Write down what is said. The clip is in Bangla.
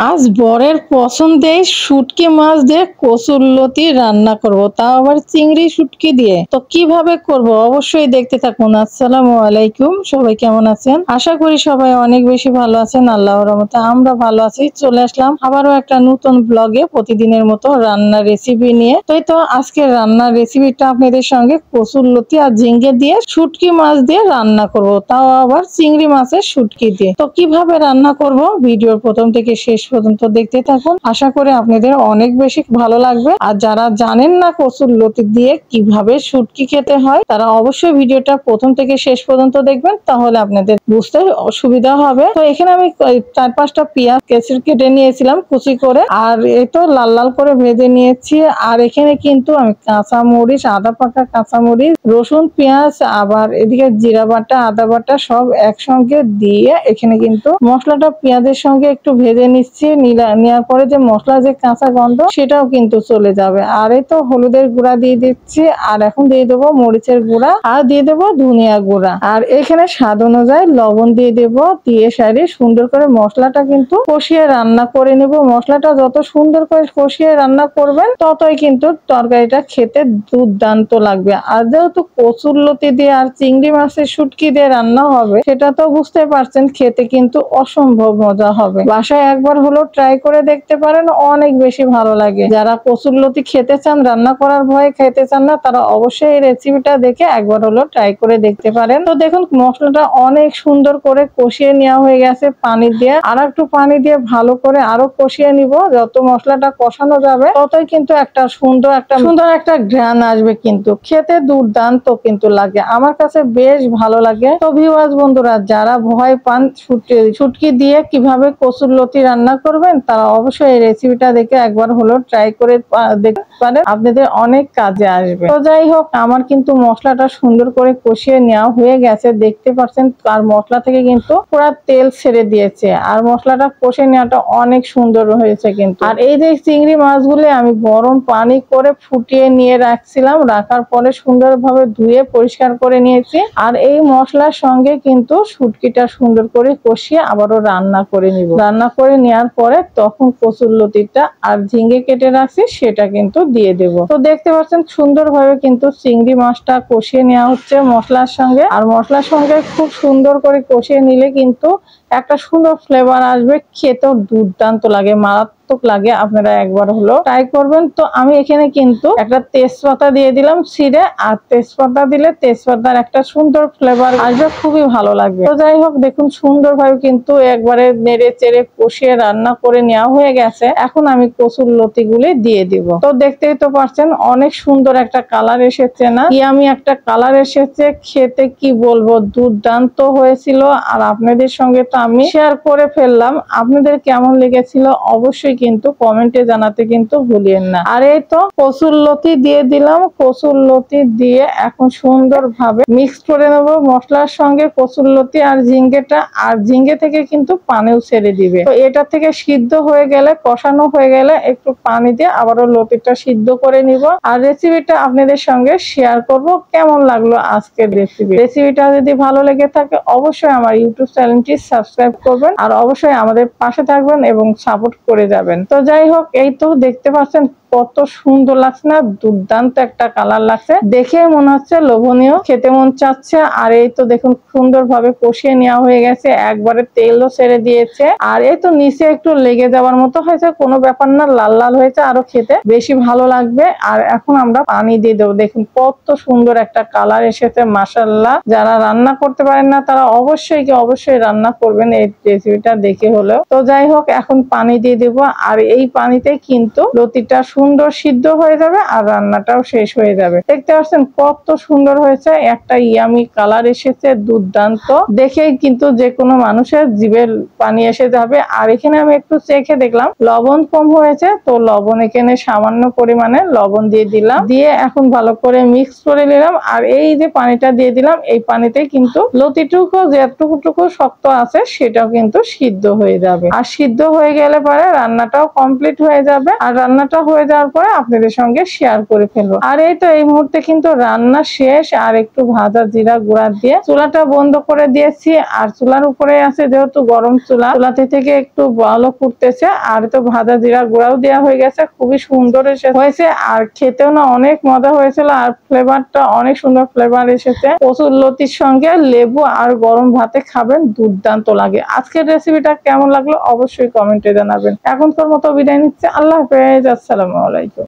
আজ বরের পছন্দের শুটকি মাছ দিয়ে কচুরলতি রান্না করব, তাও আবার চিংড়ি শুটকি দিয়ে। তো কিভাবে করব অবশ্যই দেখতে থাকুন। আসসালামু আলাইকুম, সবাই কেমন আছেন? আশা করি সবাই অনেক বেশি ভালো আছেন। আল্লাহর রহমতে আমরা ভালো আছি। চলে আসলাম আবারও একটা নতুন ব্লগে প্রতিদিনের মতো রান্নার রেসিপি নিয়ে। তো আজকের রান্নার রেসিপিটা আপনাদের সঙ্গে কচুরলতি আর ঝিঙ্গে দিয়ে শুটকি মাছ দিয়ে রান্না করব, তাও আবার চিংড়ি মাছের শুটকি দিয়ে। তো কিভাবে রান্না করব ভিডিওর প্রথম থেকে শেষ পর্যন্ত দেখতে থাকুন। আশা করি আপনাদের অনেক বেশি ভালো লাগবে। আর যারা জানেন না কচুরলতি দিয়ে কিভাবে শুটকি খেতে হয়, তারা অবশ্যই ভিডিওটা প্রথম থেকে শেষ পর্যন্ত দেখবেন, তাহলে আপনাদের বুঝতে অসুবিধা হবে। তো এখানে আমি 4-5টা পেঁয়াজ কেটে নিয়েছিলাম কুচি করে, আর এই তো লাল লাল করে ভেজে নিয়েছি। আর এখানে কিন্তু আমি কাঁচা মরিচ, আদা পাকা কাঁচা মরিচ, রসুন, পেঁয়াজ, আবার এদিকে জিরা বাটা, আদা বাটা সব একসঙ্গে দিয়ে এখানে কিন্তু মশলাটা পেঁয়াজের সঙ্গে একটু ভেজে নিচ্ছি। নেওয়ার পরে যে মশলা যে কাঁচা গন্ধ সেটাও কিন্তু চলে যাবে। আর এই তো হলুদের গুঁড়া দিয়ে দিচ্ছি, আর এখন দিয়ে দেবো মরিচের গুঁড়া, আর দিয়ে দেবো ধনিয়া গুঁড়া, আর এখানে স্বাদ অনুযায়ী লবণ দিয়ে দেবো। দিয়ে সাইডে সুন্দর করে মশলাটা কিন্তু কষিয়ে রান্না করে নেব। মশলাটা যত সুন্দর করে কষিয়ে রান্না করবেন ততই কিন্তু তরকারিটা খেতে দুর্দান্ত লাগবে। আর যেহেতু কচুরলতি দিয়ে আর চিংড়ি মাছের শুটকি দিয়ে রান্না হবে, সেটা তো বুঝতে পারছেন খেতে কিন্তু অসম্ভব মজা হবে। বাসায় একবার হলো ট্রাই করে দেখতে পারেন, অনেক বেশি ভালো লাগে। যারা কচুরলতি খেতে চান, রান্না করার ভয়ে খেতে চান না, তারা অবশ্যই এই রেসিপিটা দেখে একবার হলো ট্রাই করে দেখতে পারেন। তো দেখুন মশলাটা অনেক সুন্দর করে কষিয়ে নেওয়া হয়ে গেছে পানি দিয়ে। আর একটু পানি দিয়ে ভালো করে আরো কষিয়ে নিব। যত মশলাটা কষানো যাবে ততই কিন্তু একটা সুন্দর একটা ঘ্রাণ আসবে, কিন্তু খেতে দুর্দান্ত কিন্তু লাগে। আমার কাছে বেশ ভালো লাগে। তো ভিউয়ার্স বন্ধুরা, যারা ভয় পান শুটকি দিয়ে কিভাবে কচুরলতি রান্না করবেন, তারা অবশ্যই এই রেসিপিটা দেখে একবার হলো ট্রাই করে দেখতে পারেন, আপনাদের অনেক কাজে আসবে। তো যাই হোক, আমার কিন্তু মশলাটা সুন্দর করে কষিয়ে নেওয়া হয়ে গেছে, দেখতে পাচ্ছেন। আর মশলা থেকে কিন্তু পুরো তেল ছেড়ে দিয়েছে, আর মশলাটা কষে নেওয়াটা অনেক সুন্দর হয়েছে কিন্তু। আর এই যে চিংড়ি মাছগুলো আমি গরম পানি করে ফুটিয়ে নিয়ে রাখছিলাম, রাখার পরে সুন্দরভাবে ধুয়ে পরিষ্কার করে নিয়েছি। আর এই মশলার সঙ্গে কিন্তু শুটকিটা সুন্দর করে কষিয়ে আবারও রান্না করে নিব। রান্না করে নেওয়ার পরে তখন কচুরলতিটা আর ঝিঙ্গে কেটে রাখছি সেটা কিন্তু দিয়ে দেব। তো দেখতে পাচ্ছেন সুন্দরভাবে কিন্তু চিংড়ি মাছটা কষিয়ে নেওয়া হচ্ছে মশলার সঙ্গে। আর মশলার সঙ্গে খুব সুন্দর করে কষিয়ে নিলে কিন্তু একটা সুন্দর ফ্লেভার আসবে, খেতেও দুর্দান্ত লাগে, মারাত্মক লাগে। আপনারা একবার হলো ট্রাই করবেন। তো আমি এখানে কিন্তু একটা তেজপাতা দিয়ে দিলাম ছিঁড়ে, আর তেজপাতা দিলে তেজপাতার একটা সুন্দর ফ্লেভার আসবে, খুবই ভালো লাগবে। তো যাই হোক, দেখুন সুন্দরভাবে কিন্তু একবারে নেড়ে চেড়ে কষিয়ে রান্না করে নেওয়া হয়ে গেছে। এখন আমি কচুরলতি গুলি দিয়ে দিব। তো দেখতেই তো পারছেন অনেক সুন্দর একটা কালার এসেছে না? ইয়ামি একটা কালার এসেছে, খেতে কি বলবো দুর্দান্ত হয়েছিল। আর আপনাদের সঙ্গে তো আমি শেয়ার করে ফেললাম, আপনাদের কেমন লেগেছিল অবশ্যই কিন্তু কমেন্টে জানাতে কিন্তু ভুলিয়েন না। আর এই তো কচুরলতি দিয়ে দিলাম। কচুরলতি দিয়ে এখন সুন্দরভাবে মিক্স করে নেব মশলার সঙ্গে কচুরলতি আর ঝিঙ্গেটা। আর ঝিঙ্গে থেকে কিন্তু পানিও ছেড়ে দিবে। তো এটা থেকে সিদ্ধ হয়ে গেলে, কষানো হয়ে গেলে একটু পানি দিয়ে আবারও লতিটা সিদ্ধ করে নিব। আর রেসিপিটা আপনাদের সঙ্গে শেয়ার করব। কেমন লাগলো আজকের রেসিপিটা যদি ভালো লেগে থাকে অবশ্যই আমার ইউটিউব চ্যানেলটি সাবস্ক্রাইব করবেন, আর অবশ্যই আমাদের পাশে থাকবেন এবং সাপোর্ট করে যাবেন। তো যাই হোক, এই তো দেখতে পাচ্ছেন কত সুন্দর লাগছে না? দুর্দান্ত একটা কালার লাগছে, দেখে মনে হচ্ছে লোভনীয়, খেতে মন চাচ্ছে। আর এই তো দেখুন সুন্দরভাবে কষিয়ে নেওয়া হয়ে গেছে, একবারে তেলও ছেড়ে দিয়েছে। আর এই তো নিচে একটু লেগে যাওয়ার মতো হয়েছে, কোনো ব্যাপার না, লাল লাল হয়েছে, আরো খেতে বেশি ভালো লাগবে। আর এখন আমরা পানি দিয়ে দেবো। দেখুন কত সুন্দর একটা কালার এসেছে, মাশাআল্লাহ। যারা রান্না করতে পারেন না তারা অবশ্যই রান্না করবেন এই রেসিপিটা দেখে হলেও। তো যাই হোক, এখন পানি দিয়ে দেবো। আর এই পানিতে কিন্তু লতিটা সুন্দর সিদ্ধ হয়ে যাবে আর রান্নাটাও শেষ হয়ে যাবে। দেখতে পাচ্ছেন কত সুন্দর হয়েছে, একটা ইয়ামি কালার এসেছে, দুর্দান্ত। দেখেই কিন্তু যে কোনো মানুষের জিভের পানি এসে যাবে। আর এখানে আমি একটু চেখে দেখলাম লবণ কম হয়েছে, তো লবণ এখানে সামান্য পরিমাণে লবণ দিয়ে দিলাম। দিয়ে এখন ভালো করে মিক্স করে নিলাম। আর এই যে পানিটা দিয়ে দিলাম, এই পানিতে কিন্তু লতিটুকু যেটুকু শক্ত আছে সেটাও কিন্তু সিদ্ধ হয়ে যাবে। আর সিদ্ধ হয়ে গেলে পরে রান্নাটাও কমপ্লিট হয়ে যাবে। আর রান্নাটা হয়ে যাওয়ার পরে আপনাদের সঙ্গে শেয়ার করে ফেলবো। আর এই তো এই মুহূর্তে কিন্তু রান্না শেষ, আর একটু ভাজা জিরা গুঁড়া দিয়ে চুলাটা বন্ধ করে দিয়েছি। আর চুলার উপরে আছে যেহেতু গরম চুলাতে থেকে একটু ভালো ফুটতেছে। আর তো ভাজা জিরা গুঁড়াও দেওয়া হয়ে গেছে, খুবই সুন্দর হয়েছে। আর খেতেও না অনেক মজা হয়েছিল, আর ফ্লেভারটা অনেক সুন্দর ফ্লেভার এসেছে। কচুরলতির সঙ্গে লেবু আর গরম ভাতে খাবেন, দুর্দান্ত লাগে। আজকের রেসিপিটা কেমন লাগলো অবশ্যই কমেন্টে জানাবেন। এখনকার মতো বিদায় নিচ্ছে, আল্লাহ হাফেজ, আসসালামু আলাইকুম।